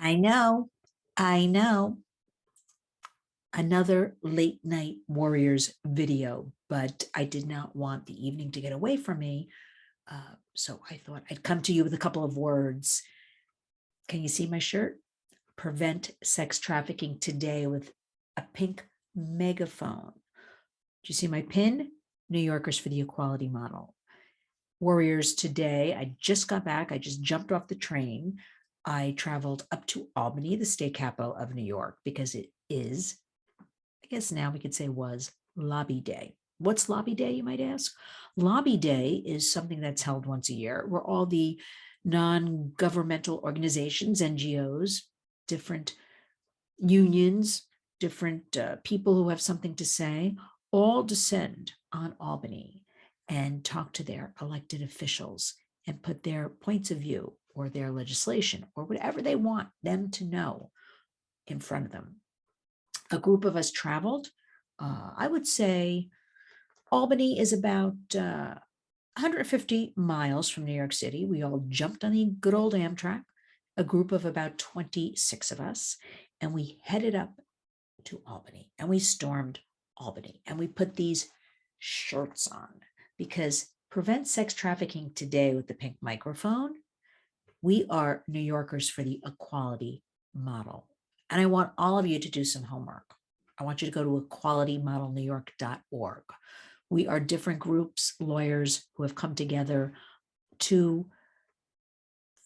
I know, I know. Another late night warriors video, but I did not want the evening to get away from me. So I thought I'd come to you with a couple of words. Can you see my shirt? Prevent sex trafficking today with a pink megaphone. Do you see my pin? New Yorkers for the Equality Model. Warriors today. I just got back. I just jumped off the train. I traveled up to Albany, the state capital of New York, because it is, I guess now we could say was, Lobby Day. What's Lobby Day, you might ask? Lobby Day is something that's held once a year where all the non-governmental organizations, NGOs, different unions, different people who have something to say, all descend on Albany and talk to their elected officials and put their points of view or their legislation or whatever they want them to know in front of them. A group of us traveled. I would say Albany is about 150 miles from New York City. We all jumped on the good old Amtrak, a group of about 26 of us, and we headed up to Albany and we stormed Albany and we put these shirts on because prevent sex trafficking today with the pink microphone. We are New Yorkers for the Equality Model. And I want all of you to do some homework. I want you to go to equalitymodelnewyork.org. We are different groups, lawyers who have come together to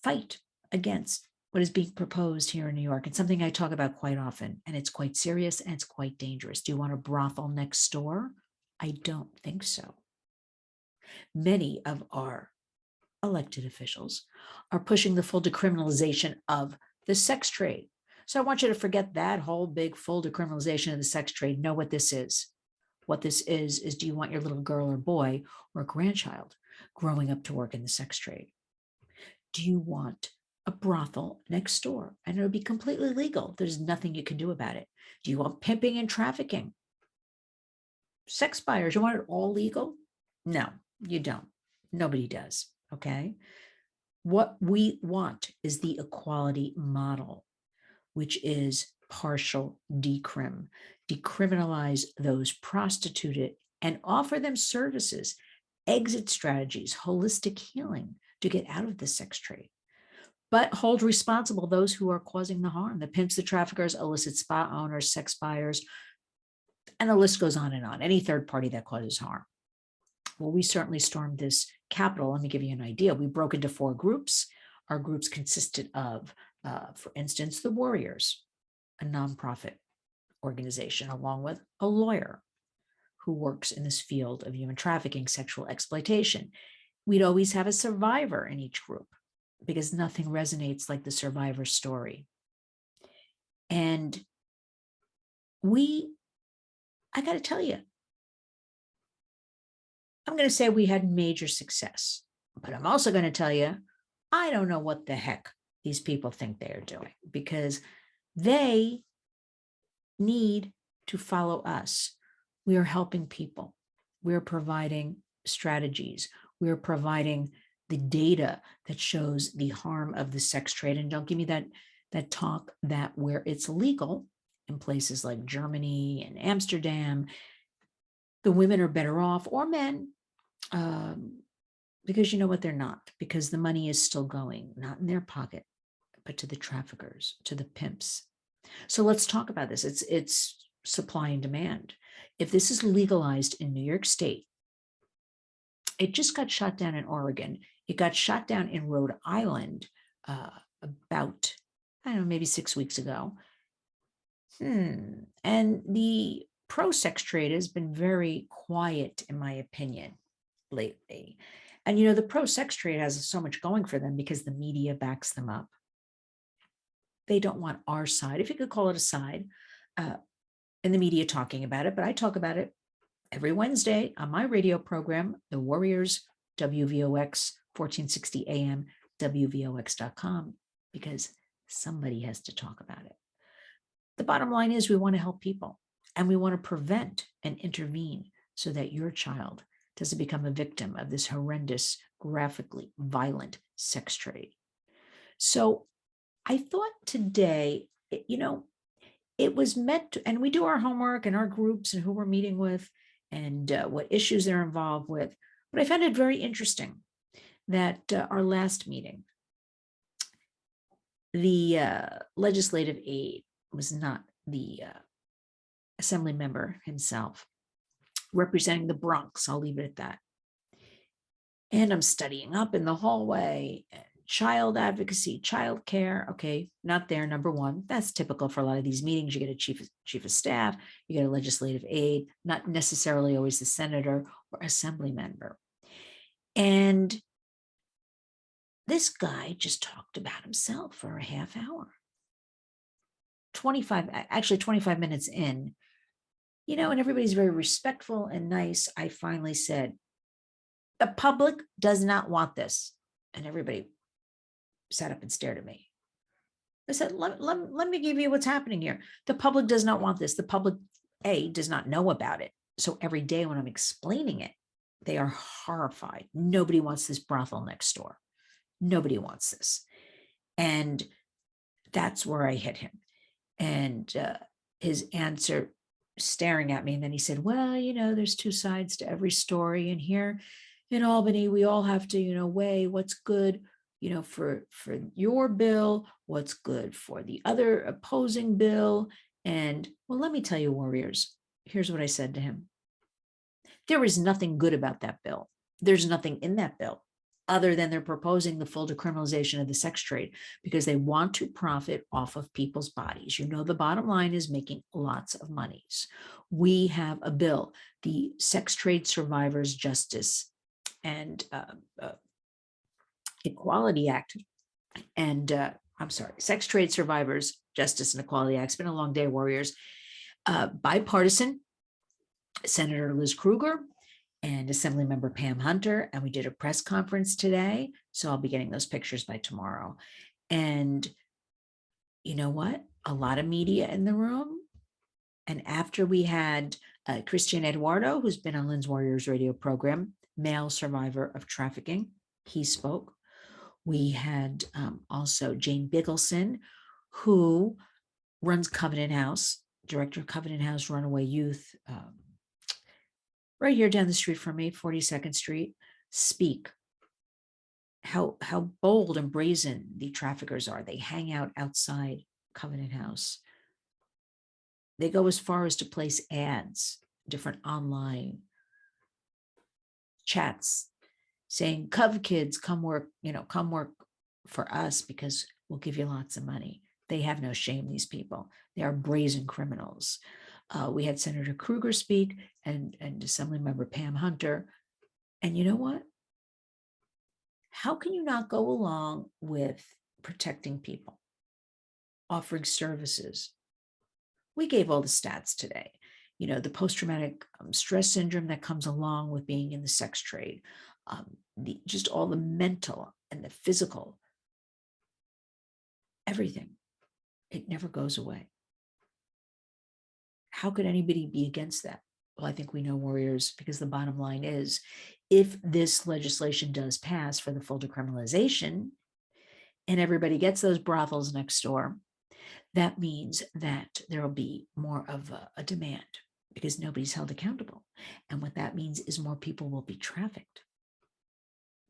fight against what is being proposed here in New York. It's something I talk about quite often, and it's quite serious and it's quite dangerous. Do you want a brothel next door? I don't think so. Many of our elected officials are pushing the full decriminalization of the sex trade. So I want you to forget that whole big full decriminalization of the sex trade. Know what this is. What this is do you want your little girl or boy or grandchild growing up to work in the sex trade? Do you want a brothel next door? And it'll be completely legal. There's nothing you can do about it. Do you want pimping and trafficking? Sex buyers, you want it all legal? No, you don't. Nobody does. Okay. What we want is the equality model, which is partial decrim. Decriminalize those prostituted and offer them services, exit strategies, holistic healing to get out of the sex trade. But hold responsible those who are causing the harm, the pimps, the traffickers, illicit spa owners, sex buyers, and the list goes on and on, any third party that causes harm. Well, we certainly stormed this Capitol. Let me give you an idea. We broke into 4 groups. Our groups consisted of, for instance, the Warriors, a nonprofit organization, along with a lawyer who works in this field of human trafficking, sexual exploitation. We'd always have a survivor in each group because nothing resonates like the survivor story. And I got to tell you, I'm going to say we had major success, but I'm also going to tell you, I don't know what the heck these people think they are doing because they need to follow us. We are helping people. We're providing strategies. We're providing the data that shows the harm of the sex trade. And don't give me that talk that where it's legal in places like Germany and Amsterdam, the women are better off, or men, because you know what, they're not, because the money is still going, not in their pocket, but to the traffickers, to the pimps. So let's talk about this. It's supply and demand. If this is legalized in New York State, it just got shot down in Oregon. It got shot down in Rhode Island about, I don't know, maybe 6 weeks ago. And the pro-sex trade has been very quiet, in my opinion, lately. And, you know, the pro-sex trade has so much going for them because the media backs them up. They don't want our side, if you could call it a side, in the media talking about it. But I talk about it every Wednesday on my radio program, The Warriors, WVOX, 1460 AM, WVOX.com, because somebody has to talk about it. The bottom line is we want to help people and we want to prevent and intervene so that your child doesn't become a victim of this horrendous, graphically violent sex trade. So I thought today, it was meant to, and we do our homework and our groups and who we're meeting with and what issues they're involved with. But I found it very interesting that our last meeting, the legislative aide was not the assembly member himself representing the Bronx. I'll leave it at that. And I'm studying up in the hallway, child advocacy, child care. Okay, not there. Number one, that's typical for a lot of these meetings. You get a chief of staff, you get a legislative aide, not necessarily always the senator or assembly member. And this guy just talked about himself for a half hour. 25 minutes in, and everybody's very respectful and nice. I finally said, the public does not want this. And everybody sat up and stared at me. I said, let me give you what's happening here. The public does not want this. The public, does not know about it. So every day when I'm explaining it, they are horrified. Nobody wants this brothel next door. Nobody wants this. And that's where I hit him. And his answer staring at me. And then he said, well, there's two sides to every story. And here in Albany, we all have to, weigh what's good, for your bill, what's good for the other opposing bill. And well, let me tell you, warriors, here's what I said to him. There is nothing good about that bill. There's nothing in that bill other than they're proposing the full decriminalization of the sex trade because they want to profit off of people's bodies. The bottom line is making lots of monies. We have a bill, the Sex Trade Survivors Justice and Equality Act, and Sex Trade Survivors Justice and Equality Act. It's been a long day, warriors. Bipartisan, Senator Liz Kruger and Assemblymember Pam Hunter, and we did a press conference today, so I'll be getting those pictures by tomorrow. And you know what? A lot of media in the room. And after we had Christian Eduardo, who's been on Lynn's Warriors radio program, male survivor of trafficking, he spoke. We had also Jane Bigelson, who runs Covenant House, director of Covenant House Runaway Youth, right here down the street from me, 42nd Street, speak how bold and brazen the traffickers are. They hang out outside Covenant House. They go as far as to place ads, different online chats, saying, Cov kids, come work for us because we'll give you lots of money. They have no shame, these people. They are brazen criminals. We had Senator Kruger speak and Assemblymember Pam Hunter. And you know what? How can you not go along with protecting people, offering services? We gave all the stats today. The post-traumatic stress syndrome that comes along with being in the sex trade, just all the mental and the physical, everything. It never goes away. How could anybody be against that? Well, I think we know, warriors, because the bottom line is, if this legislation does pass for the full decriminalization and everybody gets those brothels next door, that means that there will be more of a demand because nobody's held accountable. And what that means is more people will be trafficked.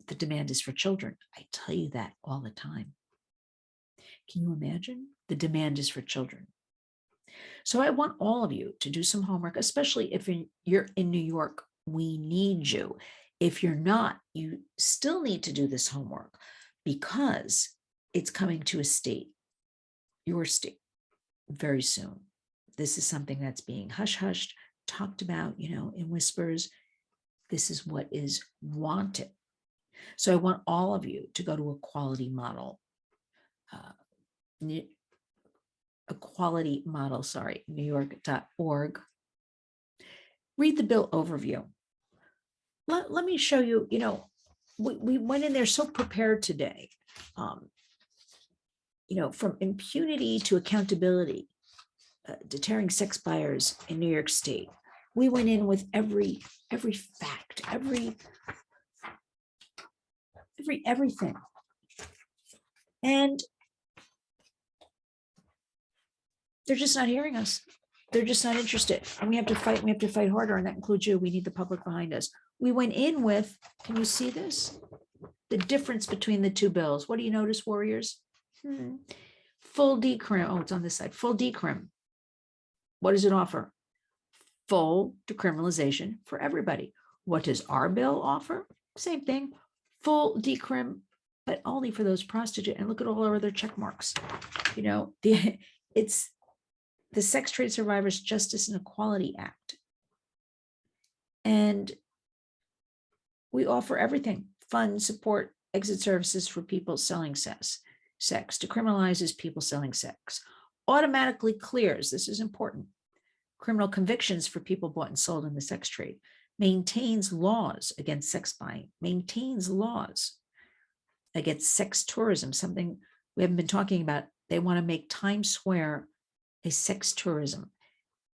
The demand is for children. I tell you that all the time. Can you imagine? The demand is for children. So I want all of you to do some homework, especially if you're in New York. We need you. If you're not, you still need to do this homework because it's coming to a state, your state, very soon. This is something that's being hush-hushed, talked about, in whispers. This is what is wanted. So I want all of you to go to Equality Model, NewYork.org. Read the bill overview. Let me show you, we went in there so prepared today, from impunity to accountability, deterring sex buyers in New York State. We went in with every fact, everything. And They're just not hearing us. They're just not interested. And we have to fight harder. And that includes you. We need the public behind us. We went in with, can you see this? The difference between the two bills. What do you notice, warriors? Full decrim. Oh, it's on this side. Full decrim. What does it offer? Full decriminalization for everybody. What does our bill offer? Same thing. Full decrim, but only for those prostitute. And look at all our other check marks. You know, it's the Sex Trade Survivors Justice and Equality Act. And we offer everything: fund, support, exit services for people selling sex, decriminalizes people selling sex, automatically clears, this is important, criminal convictions for people bought and sold in the sex trade, maintains laws against sex buying, maintains laws against sex tourism, something we haven't been talking about. They want to make Times Square a sex tourism.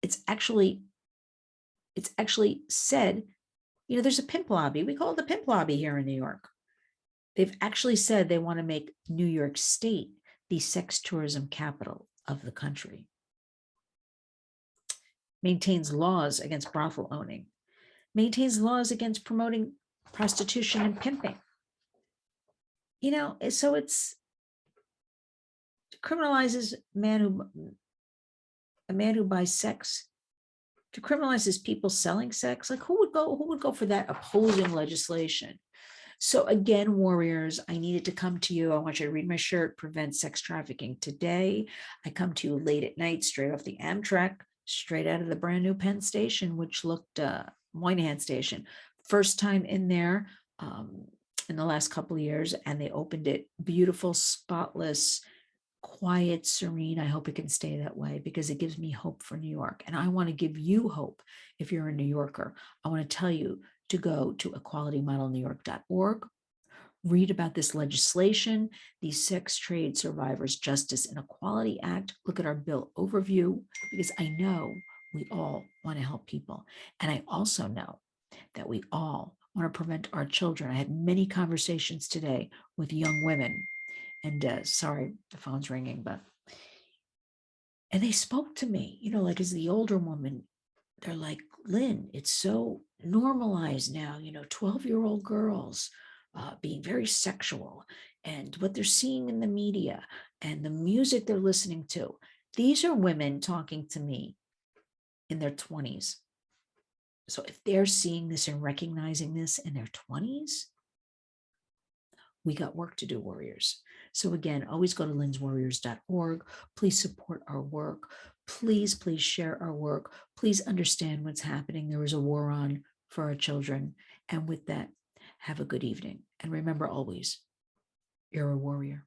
It's actually said, you know, there's a pimp lobby. We call it the pimp lobby here in New York. They've actually said they want to make New York State the sex tourism capital of the country. Maintains laws against brothel owning. Maintains laws against promoting prostitution and pimping. You know, so it's criminalizes a man who buys sex, decriminalizes people selling sex. Like who would go for that opposing legislation? So again, warriors, I needed to come to you. I want you to read my shirt, Prevent Sex Trafficking Today. I come to you late at night, straight off the Amtrak, straight out of the brand new Penn Station, which looked Moynihan Station. First time in there in the last couple of years, and they opened it beautiful, spotless, quiet, serene. I hope it can stay that way because it gives me hope for New York. And I want to give you hope if you're a New Yorker. I want to tell you to go to equalitymodelnewyork.org, read about this legislation, the Sex Trade Survivors Justice and Equality Act. Look at our bill overview, because I know we all want to help people. And I also know that we all want to prevent our children. I had many conversations today with young women. And sorry, the phone's ringing, and they spoke to me, you know, like as the older woman, they're like, Lynn, it's so normalized now, you know, 12-year-old girls being very sexual, and what they're seeing in the media and the music they're listening to. These are women talking to me in their 20s. So if they're seeing this and recognizing this in their 20s, we got work to do, warriors. So again, always go to lynswarriors.org. Please support our work. Please share our work. Please understand what's happening. There is a war on for our children. And with that, have a good evening. And remember always, you're a warrior.